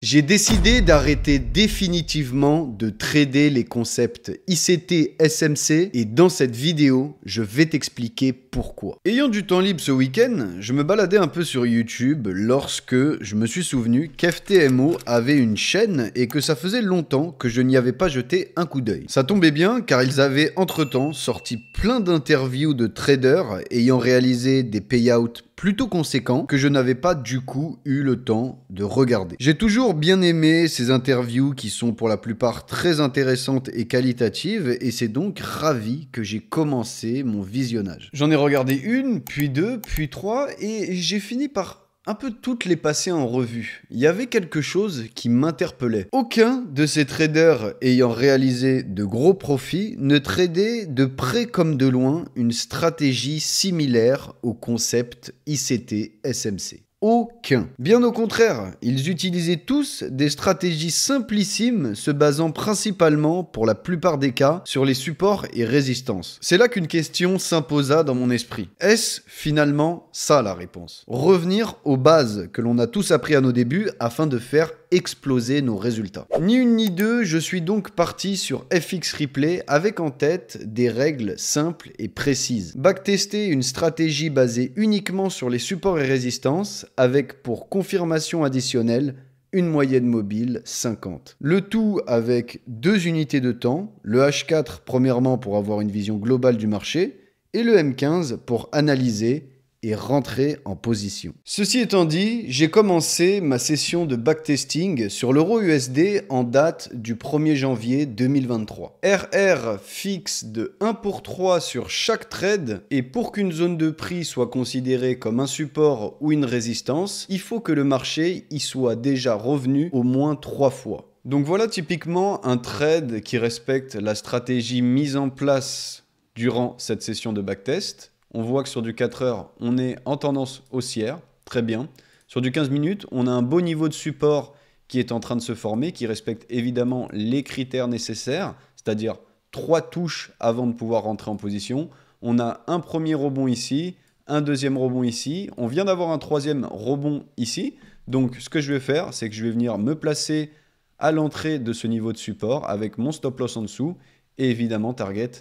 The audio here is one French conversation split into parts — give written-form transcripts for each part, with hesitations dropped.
J'ai décidé d'arrêter définitivement de trader les concepts ICT, SMC et dans cette vidéo, je vais t'expliquer pourquoi. Ayant du temps libre ce week-end, je me baladais un peu sur YouTube lorsque je me suis souvenu qu'FTMO avait une chaîne et que ça faisait longtemps que je n'y avais pas jeté un coup d'œil. Ça tombait bien car ils avaient entre-temps sorti plein d'interviews de traders ayant réalisé des payouts plutôt conséquents que je n'avais pas du coup eu le temps de regarder. J'ai toujours bien aimé ces interviews qui sont pour la plupart très intéressantes et qualitatives et c'est donc ravi que j'ai commencé mon visionnage. J'en ai regardé une, puis deux, puis trois et j'ai fini par un peu toutes les passer en revue. Il y avait quelque chose qui m'interpellait. Aucun de ces traders ayant réalisé de gros profits ne tradait de près comme de loin une stratégie similaire au concept ICT SMC. Aucun. Bien au contraire, ils utilisaient tous des stratégies simplissimes se basant principalement, pour la plupart des cas, sur les supports et résistances. C'est là qu'une question s'imposa dans mon esprit. Est-ce finalement ça la réponse? Revenir aux bases que l'on a tous appris à nos débuts afin de faire exploser nos résultats. Ni une ni deux, je suis donc parti sur FX Replay avec en tête des règles simples et précises. Backtester une stratégie basée uniquement sur les supports et résistances avec pour confirmation additionnelle une moyenne mobile 50. Le tout avec 2 unités de temps, le H4 premièrement pour avoir une vision globale du marché et le M15 pour analyser et rentrer en position. Ceci étant dit, j'ai commencé ma session de backtesting sur l'euro USD en date du 1er janvier 2023. RR fixe de 1 pour 3 sur chaque trade et pour qu'une zone de prix soit considérée comme un support ou une résistance, il faut que le marché y soit déjà revenu au moins 3 fois. Donc voilà typiquement un trade qui respecte la stratégie mise en place durant cette session de backtest. On voit que sur du 4 heures, on est en tendance haussière, très bien. Sur du 15 minutes, on a un beau niveau de support qui est en train de se former, qui respecte évidemment les critères nécessaires, c'est-à-dire 3 touches avant de pouvoir rentrer en position. On a un premier rebond ici, un deuxième rebond ici, on vient d'avoir un troisième rebond ici. Donc ce que je vais faire, c'est que je vais venir me placer à l'entrée de ce niveau de support avec mon stop loss en dessous et évidemment target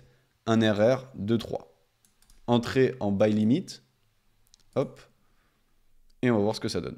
un RR de 3. Entrée en buy limit, hop, et on va voir ce que ça donne.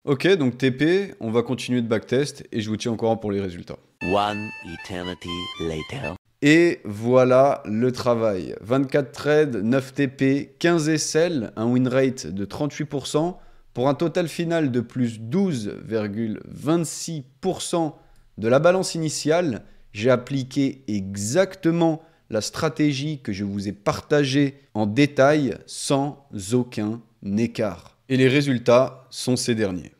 Ok, donc TP, on va continuer de backtest et je vous tiens au courant pour les résultats. One eternity later. Et voilà le travail. 24 trades, 9 TP, 15 SL, un win rate de 38%, pour un total final de plus 12,26% de la balance initiale. J'ai appliqué exactement la stratégie que je vous ai partagée en détail sans aucun écart. Et les résultats sont ces derniers.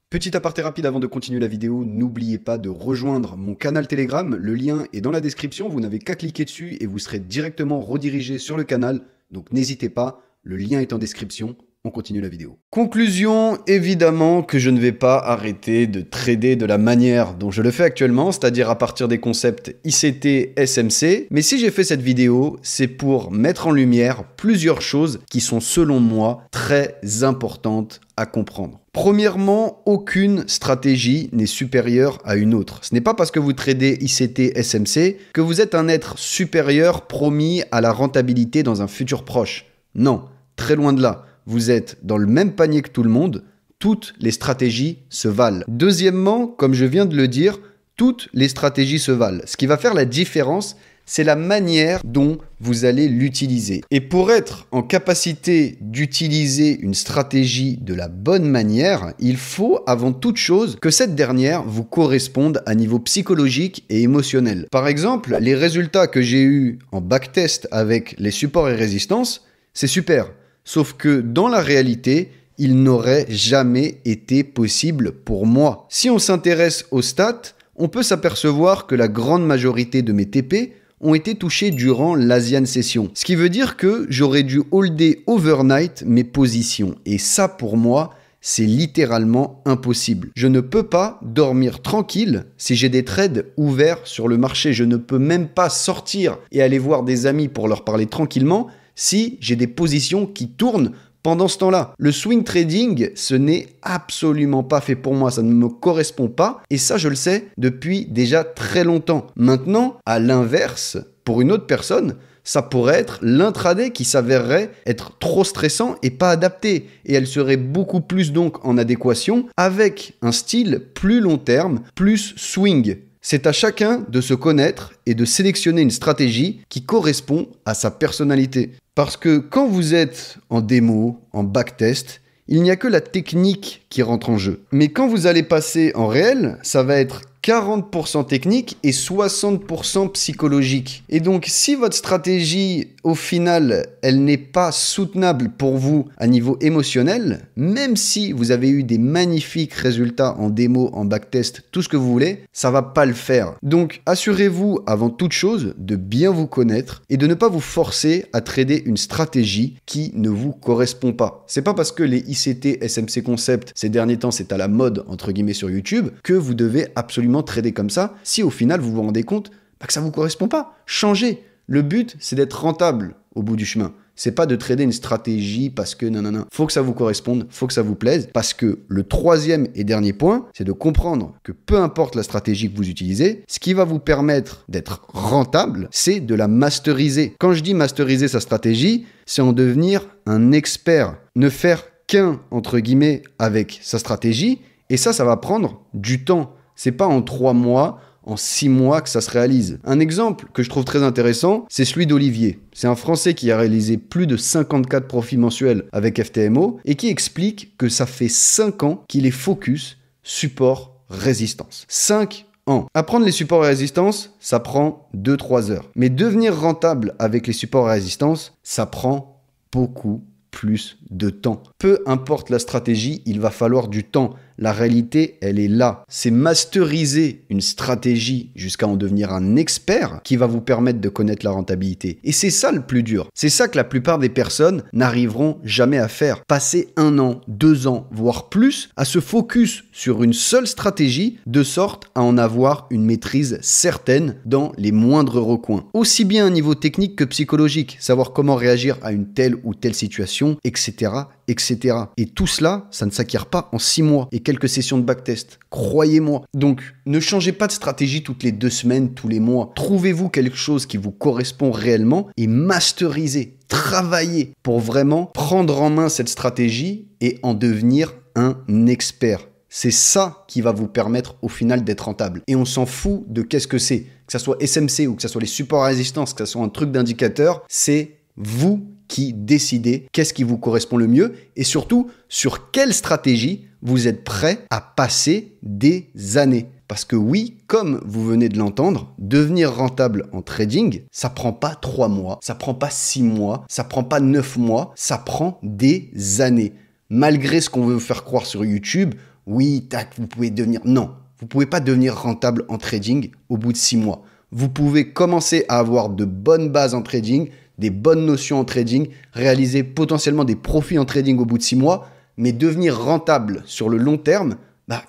Petit aparté rapide avant de continuer la vidéo, n'oubliez pas de rejoindre mon canal Telegram, le lien est dans la description, vous n'avez qu'à cliquer dessus et vous serez directement redirigé sur le canal, donc n'hésitez pas, le lien est en description. On continue la vidéo. Conclusion, évidemment que je ne vais pas arrêter de trader de la manière dont je le fais actuellement, c'est-à-dire à partir des concepts ICT, SMC. Mais si j'ai fait cette vidéo, c'est pour mettre en lumière plusieurs choses qui sont selon moi très importantes à comprendre. Premièrement, aucune stratégie n'est supérieure à une autre. Ce n'est pas parce que vous tradez ICT, SMC que vous êtes un être supérieur promis à la rentabilité dans un futur proche. Non, très loin de là. Vous êtes dans le même panier que tout le monde, toutes les stratégies se valent. Deuxièmement, comme je viens de le dire, toutes les stratégies se valent. Ce qui va faire la différence, c'est la manière dont vous allez l'utiliser. Et pour être en capacité d'utiliser une stratégie de la bonne manière, il faut avant toute chose que cette dernière vous corresponde à niveau psychologique et émotionnel. Par exemple, les résultats que j'ai eus en backtest avec les supports et résistances, c'est super. Sauf que dans la réalité, il n'aurait jamais été possible pour moi. Si on s'intéresse aux stats, on peut s'apercevoir que la grande majorité de mes TP ont été touchés durant l'Asian Session. Ce qui veut dire que j'aurais dû holder overnight mes positions. Et ça, pour moi, c'est littéralement impossible. Je ne peux pas dormir tranquille si j'ai des trades ouverts sur le marché. Je ne peux même pas sortir et aller voir des amis pour leur parler tranquillement si j'ai des positions qui tournent pendant ce temps-là. Le swing trading, ce n'est absolument pas fait pour moi, ça ne me correspond pas et ça je le sais depuis déjà très longtemps. Maintenant, à l'inverse, pour une autre personne, ça pourrait être l'intraday qui s'avérerait être trop stressant et pas adapté. Et elle serait beaucoup plus donc en adéquation avec un style plus long terme, plus swing. C'est à chacun de se connaître et de sélectionner une stratégie qui correspond à sa personnalité. Parce que quand vous êtes en démo, en backtest, il n'y a que la technique qui rentre en jeu. Mais quand vous allez passer en réel, ça va être 40% technique et 60% psychologique. Et donc, si votre stratégie, au final, elle n'est pas soutenable pour vous à niveau émotionnel, même si vous avez eu des magnifiques résultats en démo, en backtest, tout ce que vous voulez, ça va pas le faire. Donc, assurez-vous avant toute chose de bien vous connaître et de ne pas vous forcer à trader une stratégie qui ne vous correspond pas. C'est pas parce que les ICT, SMC Concept, ces derniers temps, c'est à la mode, entre guillemets, sur YouTube, que vous devez absolument trader comme ça, si au final vous vous rendez compte que ça vous correspond pas. Changez. Le but, c'est d'être rentable au bout du chemin. C'est pas de trader une stratégie parce que non. Faut que ça vous corresponde, faut que ça vous plaise, parce que le troisième et dernier point, c'est de comprendre que peu importe la stratégie que vous utilisez, ce qui va vous permettre d'être rentable, c'est de la masteriser. Quand je dis masteriser sa stratégie, c'est en devenir un expert. Ne faire qu'un, entre guillemets, avec sa stratégie, et ça va prendre du temps. C'est pas en 3 mois, en 6 mois que ça se réalise. Un exemple que je trouve très intéressant, c'est celui d'Olivier. C'est un Français qui a réalisé plus de 54 profits mensuels avec FTMO et qui explique que ça fait 5 ans qu'il est focus support résistance. 5 ans. Apprendre les supports et résistances, ça prend 2-3 heures. Mais devenir rentable avec les supports et résistances, ça prend beaucoup plus de temps. Peu importe la stratégie, il va falloir du temps. La réalité, elle est là. C'est masteriser une stratégie jusqu'à en devenir un expert qui va vous permettre de connaître la rentabilité. Et c'est ça le plus dur. C'est ça que la plupart des personnes n'arriveront jamais à faire. Passer 1 an, 2 ans, voire plus, à se focus sur une seule stratégie de sorte à en avoir une maîtrise certaine dans les moindres recoins. Aussi bien à un niveau technique que psychologique, savoir comment réagir à une telle ou telle situation, etc. etc. Et tout cela, ça ne s'acquiert pas en 6 mois et quelques sessions de backtest. Croyez-moi. Donc, ne changez pas de stratégie toutes les 2 semaines, tous les mois. Trouvez-vous quelque chose qui vous correspond réellement et masterisez. Travaillez pour vraiment prendre en main cette stratégie et en devenir un expert. C'est ça qui va vous permettre au final d'être rentable. Et on s'en fout de qu'est-ce que c'est. Que ça soit SMC ou que ça soit les supports à résistance, que ça soit un truc d'indicateur, c'est vous qui décidez qu'est-ce qui vous correspond le mieux et surtout sur quelle stratégie vous êtes prêt à passer des années. Parce que oui, comme vous venez de l'entendre, devenir rentable en trading, ça prend pas 3 mois, ça prend pas 6 mois, ça prend pas 9 mois, ça prend des années. Malgré ce qu'on veut vous faire croire sur YouTube, oui, tac, vous pouvez devenir... Non, vous pouvez pas devenir rentable en trading au bout de 6 mois. Vous pouvez commencer à avoir de bonnes bases en trading, des bonnes notions en trading, réaliser potentiellement des profits en trading au bout de 6 mois, mais devenir rentable sur le long terme,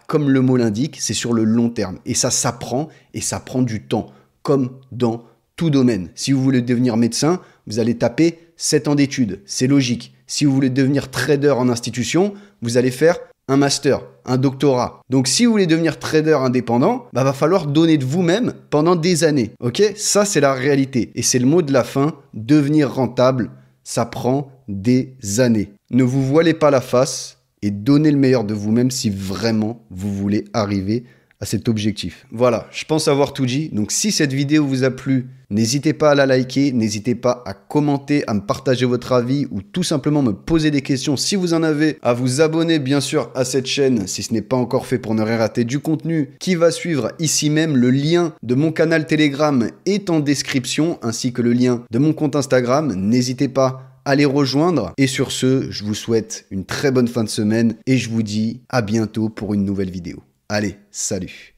comme le mot l'indique, c'est sur le long terme. Et ça s'apprend et ça prend du temps, comme dans tout domaine. Si vous voulez devenir médecin, vous allez taper 7 ans d'études, c'est logique. Si vous voulez devenir trader en institution, vous allez faire un master, un doctorat. Donc si vous voulez devenir trader indépendant, va falloir donner de vous-même pendant des années. Ok? Ça, c'est la réalité. Et c'est le mot de la fin, devenir rentable, ça prend des années. Ne vous voilez pas la face et donnez le meilleur de vous-même si vraiment vous voulez arriver à cet objectif. Voilà, je pense avoir tout dit. Donc si cette vidéo vous a plu, n'hésitez pas à la liker, n'hésitez pas à commenter, à me partager votre avis ou tout simplement me poser des questions si vous en avez, à vous abonner bien sûr à cette chaîne si ce n'est pas encore fait pour ne rien rater du contenu qui va suivre ici même. Le lien de mon canal Telegram est en description ainsi que le lien de mon compte Instagram. N'hésitez pas à les rejoindre. Et sur ce, je vous souhaite une très bonne fin de semaine et je vous dis à bientôt pour une nouvelle vidéo. Allez, salut!